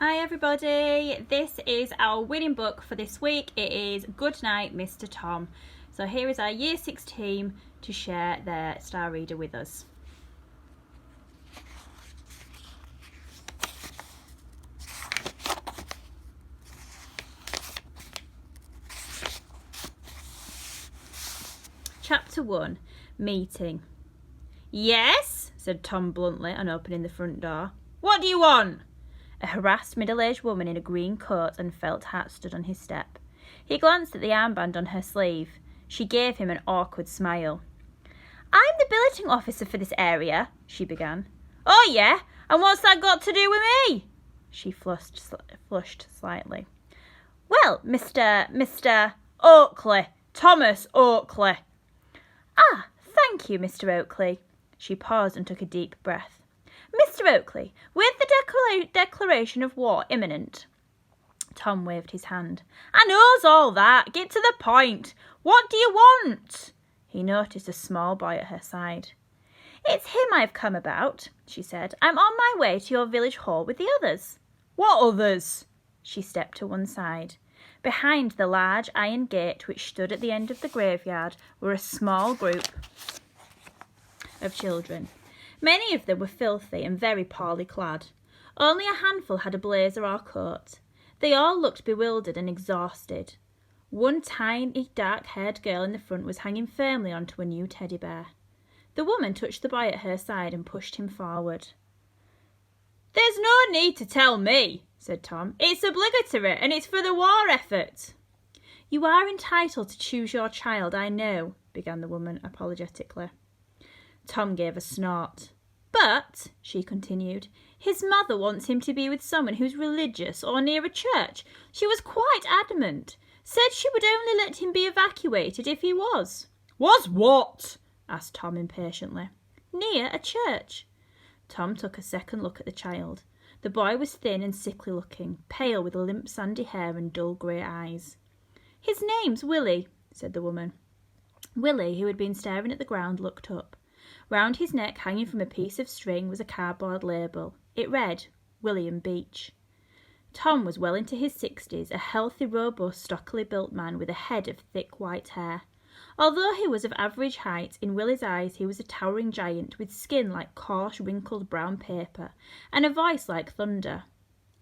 Hi everybody, this is our winning book for this week. It is Goodnight, Mr. Tom. So here is our Year 6 team to share their star reader with us. Chapter 1, Meeting. Yes, said Tom bluntly on opening the front door. What do you want? A harassed middle-aged woman in a green coat and felt hat stood on his step. He glanced at the armband on her sleeve. She gave him an awkward smile. I'm the billeting officer for this area, she began. Oh yeah? And what's that got to do with me? She flushed slightly. Well, Mr. Oakley. Thomas Oakley. Ah, thank you, Mr. Oakley. She paused and took a deep breath. Mr. Oakley, with the declaration of war imminent. Tom waved his hand. I knows all that. Get to the point. What do you want? He noticed a small boy at her side. It's him I've come about, she said. I'm on my way to your village hall with the others. What others? She stepped to one side. Behind the large iron gate which stood at the end of the graveyard were a small group of children. Many of them were filthy and very poorly clad. Only a handful had a blazer or coat. They all looked bewildered and exhausted. One tiny, dark-haired girl in the front was hanging firmly onto a new teddy bear. The woman touched the boy at her side and pushed him forward. There's no need to tell me, said Tom. It's obligatory and it's for the war effort. You are entitled to choose your child, I know, began the woman apologetically. Tom gave a snort. But, she continued, his mother wants him to be with someone who's religious or near a church. She was quite adamant. Said she would only let him be evacuated if he was. Was what? Asked Tom impatiently. Near a church. Tom took a second look at the child. The boy was thin and sickly looking, pale with limp sandy hair and dull grey eyes. His name's Willie, said the woman. Willie, who had been staring at the ground, looked up. Round his neck, hanging from a piece of string, was a cardboard label. It read, William Beach. Tom was well into his 60s, a healthy, robust, stockily built man with a head of thick white hair. Although he was of average height, in Willie's eyes he was a towering giant with skin like coarse, wrinkled brown paper and a voice like thunder.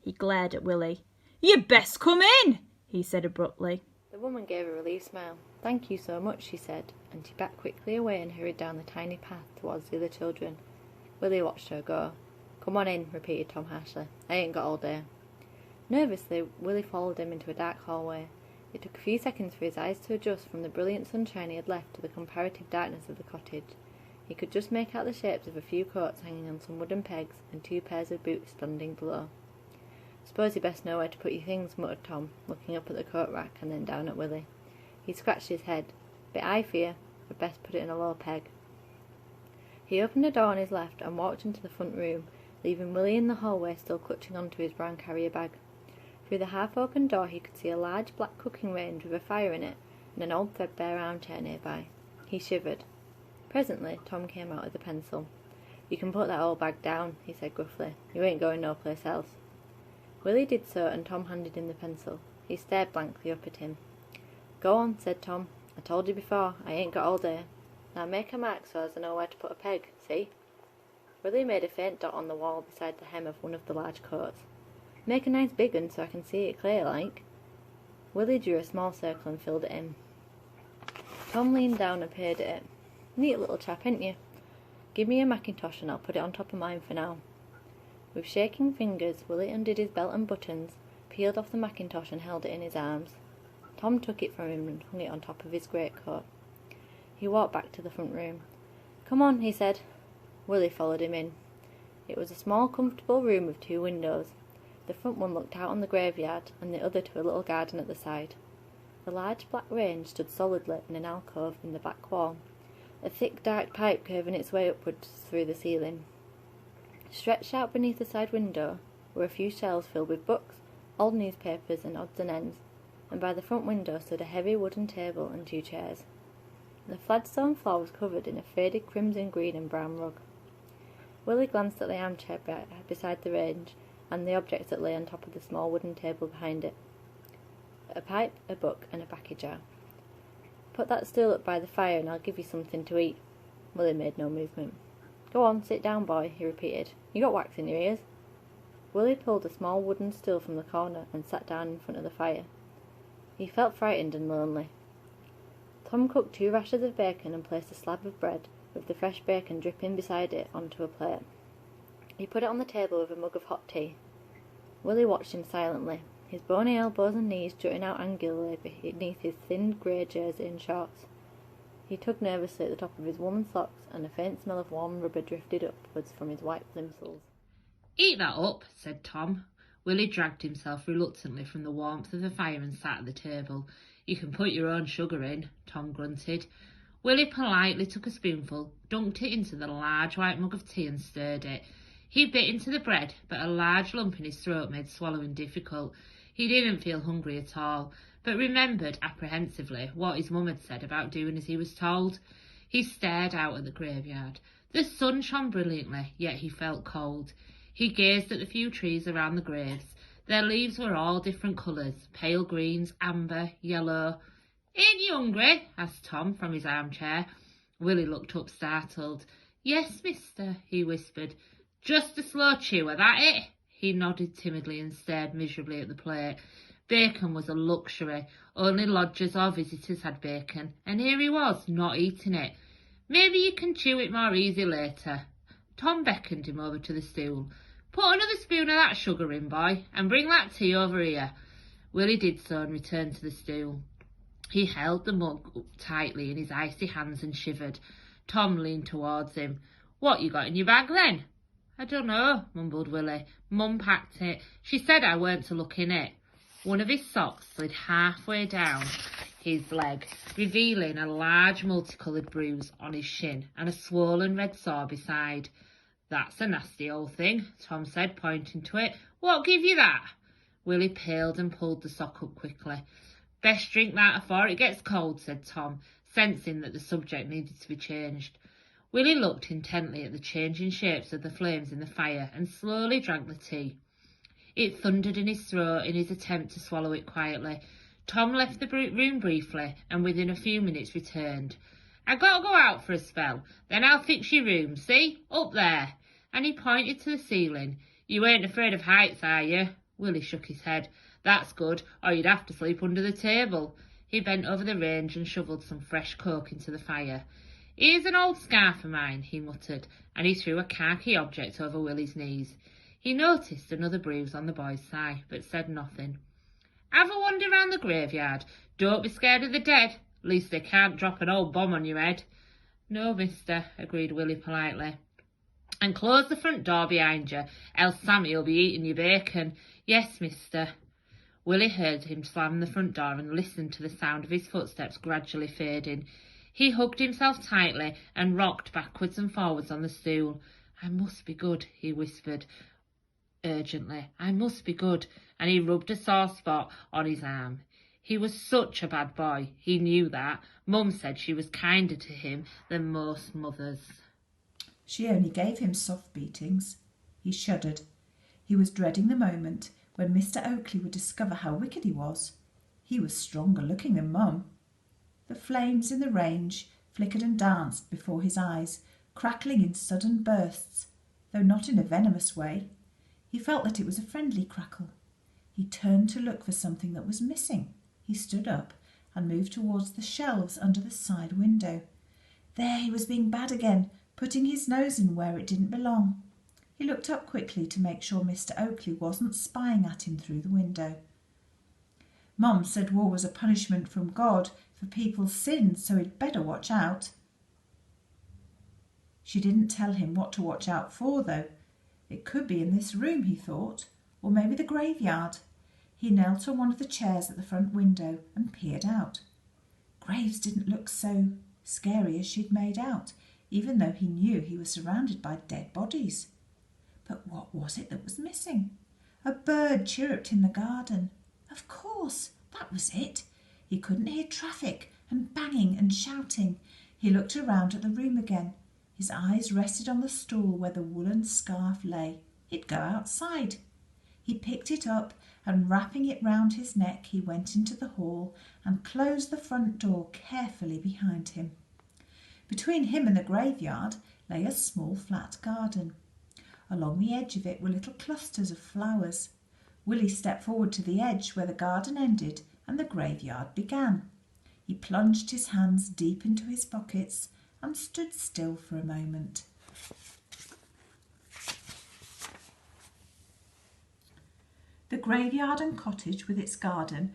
He glared at Willie. You'd best come in, he said abruptly. The woman gave a relieved smile. Thank you so much, she said, and she backed quickly away and hurried down the tiny path towards the other children. Willie watched her go. Come on in, repeated Tom harshly. I ain't got all day. Nervously, Willie followed him into a dark hallway. It took a few seconds for his eyes to adjust from the brilliant sunshine he had left to the comparative darkness of the cottage. He could just make out the shapes of a few coats hanging on some wooden pegs and 2 pairs of boots standing below. Suppose you best know where to put your things, muttered Tom, looking up at the coat rack and then down at Willie. He scratched his head. Bit high for you. I'd best put it in a low peg. He opened a door on his left and walked into the front room, leaving Willie in the hallway still clutching onto his brown carrier bag. Through the half-open door he could see a large black cooking range with a fire in it and an old threadbare armchair nearby. He shivered. Presently Tom came out with a pencil. You can put that old bag down, he said gruffly. You ain't going no place else. Willie did so and Tom handed him the pencil. He stared blankly up at him. Go on, said Tom. I told you before, I ain't got all day. Now make a mark so as I know where to put a peg, see? Willie made a faint dot on the wall beside the hem of one of the large coats. Make a nice big one so I can see it clear like. Willie drew a small circle and filled it in. Tom leaned down and peered at it. Neat little chap, ain't you? Give me a mackintosh and I'll put it on top of mine for now. With shaking fingers, Willie undid his belt and buttons, peeled off the mackintosh and held it in his arms. Tom took it from him and hung it on top of his greatcoat. He walked back to the front room. Come on, he said. Willie followed him in. It was a small, comfortable room with 2 windows. The front one looked out on the graveyard and the other to a little garden at the side. The large black range stood solidly in an alcove in the back wall, a thick dark pipe curving its way upwards through the ceiling. Stretched out beneath the side window were a few shelves filled with books, old newspapers and odds and ends, and by the front window stood a heavy wooden table and 2 chairs. The fladstone floor was covered in a faded crimson, green and brown rug. Willie glanced at the armchair beside the range and the objects that lay on top of the small wooden table behind it. A pipe, a book, and a baccy jar. Put that stool up by the fire and I'll give you something to eat. Willie made no movement. Go on, sit down, boy, he repeated. You got wax in your ears. Willie pulled a small wooden stool from the corner and sat down in front of the fire. He felt frightened and lonely. Tom cooked 2 rashers of bacon and placed a slab of bread, with the fresh bacon dripping beside it, onto a plate. He put it on the table with a mug of hot tea. Willie watched him silently, his bony elbows and knees jutting out angularly beneath his thin grey jersey and shorts. He tugged nervously at the top of his woollen socks, and a faint smell of warm rubber drifted upwards from his white plimsolls. "Eat that up," said Tom. Willie dragged himself reluctantly from the warmth of the fire and sat at the table. "You can put your own sugar in," Tom grunted. Willie politely took a spoonful, dunked it into the large white mug of tea and stirred it. He bit into the bread, but a large lump in his throat made swallowing difficult. He didn't feel hungry at all, but remembered apprehensively what his mum had said about doing as he was told. He stared out at the graveyard. The sun shone brilliantly, yet he felt cold. He gazed at the few trees around the graves. Their leaves were all different colours, pale greens, amber, yellow. "Ain't you hungry?" asked Tom from his armchair. Willie looked up startled. "Yes, mister," he whispered. "Just a slow chewer, that it?" He nodded timidly and stared miserably at the plate. Bacon was a luxury. Only lodgers or visitors had bacon, and here he was, not eating it. "Maybe you can chew it more easy later." Tom beckoned him over to the stool. "Put another spoon of that sugar in, boy, and bring that tea over here." Willie did so and returned to the stool. He held the mug tightly in his icy hands and shivered. Tom leaned towards him. "What you got in your bag, then?" "I don't know," mumbled Willie. "Mum packed it. She said I weren't to look in it." One of his socks slid halfway down his leg, revealing a large multicoloured bruise on his shin and a swollen red sore beside. "That's a nasty old thing," Tom said, pointing to it. "What give you that?" Willie paled and pulled the sock up quickly. "Best drink that afore it gets cold," said Tom, sensing that the subject needed to be changed. Willie looked intently at the changing shapes of the flames in the fire and slowly drank the tea. It thundered in his throat in his attempt to swallow it quietly. Tom left the room briefly and within a few minutes returned. "I gotta go out for a spell, then I'll fix your room, see? Up there." And he pointed to the ceiling. "You ain't afraid of heights, are you?" Willie shook his head. "That's good, or you'd have to sleep under the table." He bent over the range and shovelled some fresh coke into the fire. "Here's an old scarf of mine," he muttered, and he threw a khaki object over Willie's knees. He noticed another bruise on the boy's thigh, but said nothing. "Have a wander round the graveyard. Don't be scared of the dead. At least they can't drop an old bomb on your head." "No, mister," agreed Willie politely. "And close the front door behind you, else Sammy'll be eating your bacon." "Yes, mister." Willie heard him slam the front door and listened to the sound of his footsteps gradually fading. He hugged himself tightly and rocked backwards and forwards on the stool. "I must be good," he whispered urgently. "I must be good," and he rubbed a sore spot on his arm. He was such a bad boy, he knew that. Mum said she was kinder to him than most mothers. She only gave him soft beatings. He shuddered. He was dreading the moment when Mr. Oakley would discover how wicked he was. He was stronger looking than Mum. The flames in the range flickered and danced before his eyes, crackling in sudden bursts, though not in a venomous way. He felt that it was a friendly crackle. He turned to look for something that was missing. He stood up and moved towards the shelves under the side window. There he was being bad again, putting his nose in where it didn't belong. He looked up quickly to make sure Mr. Oakley wasn't spying at him through the window. Mum said war was a punishment from God for people's sins, so he'd better watch out. She didn't tell him what to watch out for, though. It could be in this room, he thought, or maybe the graveyard. He knelt on one of the chairs at the front window and peered out. Graves didn't look so scary as she'd made out, even though he knew he was surrounded by dead bodies. But what was it that was missing? A bird chirruped in the garden. Of course, that was it. He couldn't hear traffic and banging and shouting. He looked around at the room again. His eyes rested on the stool where the woolen scarf lay. He'd go outside. He picked it up and wrapping it round his neck, he went into the hall and closed the front door carefully behind him. Between him and the graveyard lay a small flat garden. Along the edge of it were little clusters of flowers. Willie stepped forward to the edge where the garden ended and the graveyard began. He plunged his hands deep into his pockets and stood still for a moment. The graveyard and cottage with its garden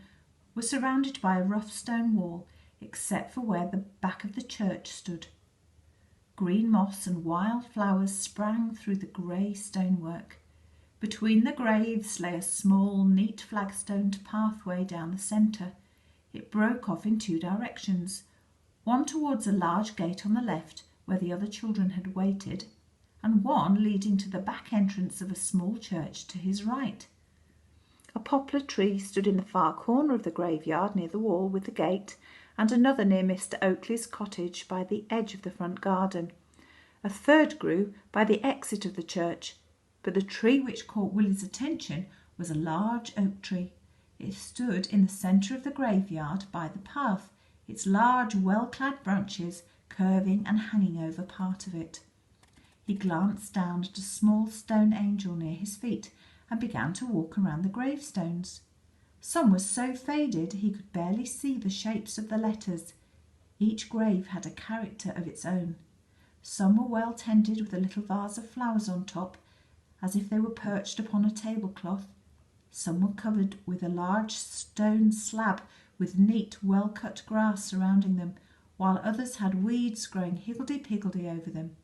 were surrounded by a rough stone wall, except for where the back of the church stood. Green moss and wild flowers sprang through the grey stonework. Between the graves lay a small, neat flagstoned pathway down the centre. It broke off in two directions, one towards a large gate on the left where the other children had waited, and one leading to the back entrance of a small church to his right. A poplar tree stood in the far corner of the graveyard near the wall with the gate, and another near Mr. Oakley's cottage by the edge of the front garden. A third grew by the exit of the church, but the tree which caught Willie's attention was a large oak tree. It stood in the centre of the graveyard by the path, its large well-clad branches curving and hanging over part of it. He glanced down at a small stone angel near his feet and began to walk around the gravestones. Some were so faded he could barely see the shapes of the letters. Each grave had a character of its own. Some were well tended with a little vase of flowers on top, as if they were perched upon a tablecloth. Some were covered with a large stone slab with neat, well-cut grass surrounding them, while others had weeds growing higgledy-piggledy over them.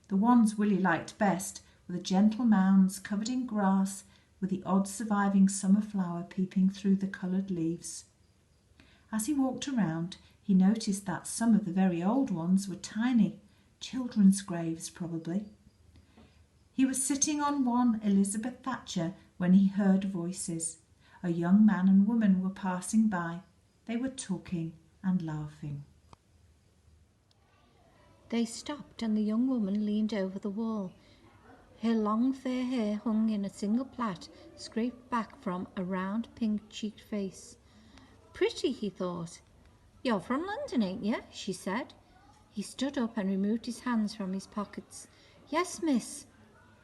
The ones Willie liked best were the gentle mounds covered in grass, with the odd surviving summer flower peeping through the coloured leaves. As he walked around, he noticed that some of the very old ones were tiny, children's graves probably. He was sitting on one Elizabeth Thatcher when he heard voices. A young man and woman were passing by. They were talking and laughing. They stopped and the young woman leaned over the wall. Her long fair hair hung in a single plait scraped back from a round pink-cheeked face. Pretty, he thought. You're from London, ain't you? She said. He stood up and removed his hands from his pockets. Yes, miss.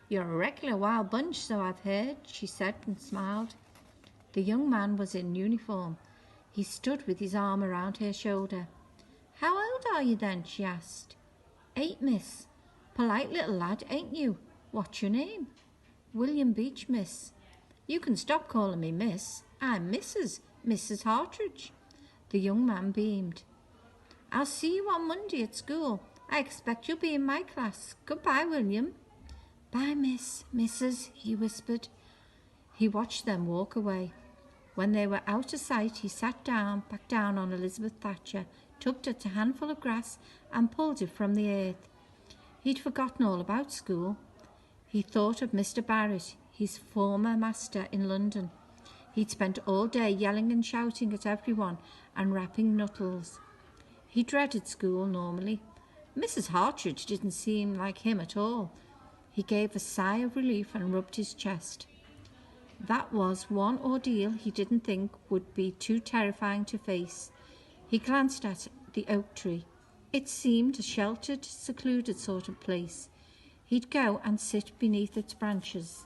You're a regular wild bunch, so I've heard, she said and smiled. The young man was in uniform. He stood with his arm around her shoulder. How old are you then? She asked. 8, miss. Polite little lad, ain't you? What's your name? William Beach, miss. You can stop calling me miss. I'm Mrs. Hartridge. The young man beamed. I'll see you on Monday at school. I expect you'll be in my class. Goodbye, William. Bye, Mrs., he whispered. He watched them walk away. When they were out of sight, he sat back down on Elizabeth Thatcher, tugged at a handful of grass and pulled it from the earth. He'd forgotten all about school. He thought of Mr. Barrett, his former master in London. He'd spent all day yelling and shouting at everyone and rapping knuckles. He dreaded school normally. Mrs. Hartridge didn't seem like him at all. He gave a sigh of relief and rubbed his chest. That was one ordeal he didn't think would be too terrifying to face. He glanced at the oak tree. It seemed a sheltered, secluded sort of place. He'd go and sit beneath its branches.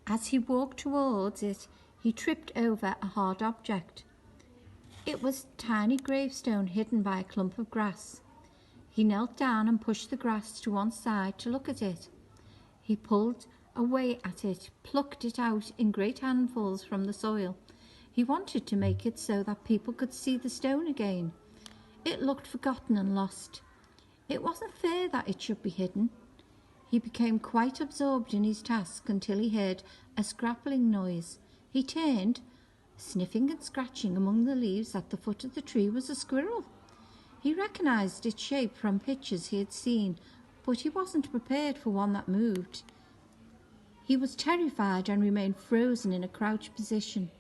As he walked towards it, he tripped over a hard object. It was a tiny gravestone hidden by a clump of grass. He knelt down and pushed the grass to one side to look at it. He pulled away at it, plucked it out in great handfuls from the soil. He wanted to make it so that people could see the stone again. It looked forgotten and lost. It wasn't fair that it should be hidden. He became quite absorbed in his task until he heard a scrappling noise. He turned. Sniffing and scratching among the leaves at the foot of the tree was a squirrel. He recognised its shape from pictures he had seen, but he wasn't prepared for one that moved. He was terrified and remained frozen in a crouched position.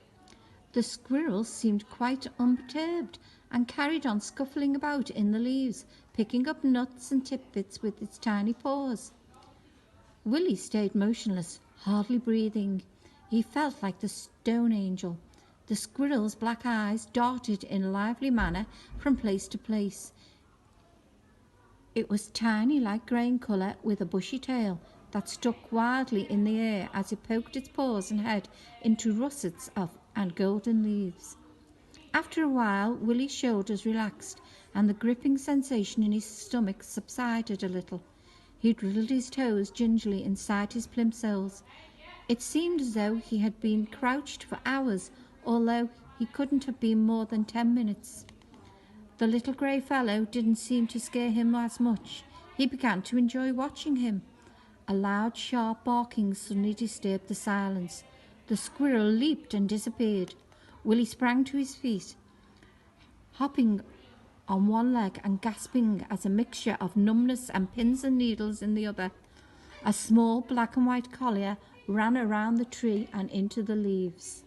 The squirrel seemed quite unperturbed and carried on scuffling about in the leaves, picking up nuts and tidbits with its tiny paws. Willie stayed motionless, hardly breathing. He felt like the stone angel. The squirrel's black eyes darted in a lively manner from place to place. It was tiny, light grey in colour, with a bushy tail that stuck wildly in the air as it poked its paws and head into russets and golden leaves. After a while, Willie's shoulders relaxed and the gripping sensation in his stomach subsided a little. He drilled his toes gingerly inside his plimsolls. It seemed as though he had been crouched for hours, although he couldn't have been more than 10 minutes. The little grey fellow didn't seem to scare him as much. He began to enjoy watching him. A loud, sharp barking suddenly disturbed the silence. The squirrel leaped and disappeared. Willie sprang to his feet, hopping on one leg and gasping as a mixture of numbness and pins and needles in the other. A small black and white collier ran around the tree and into the leaves.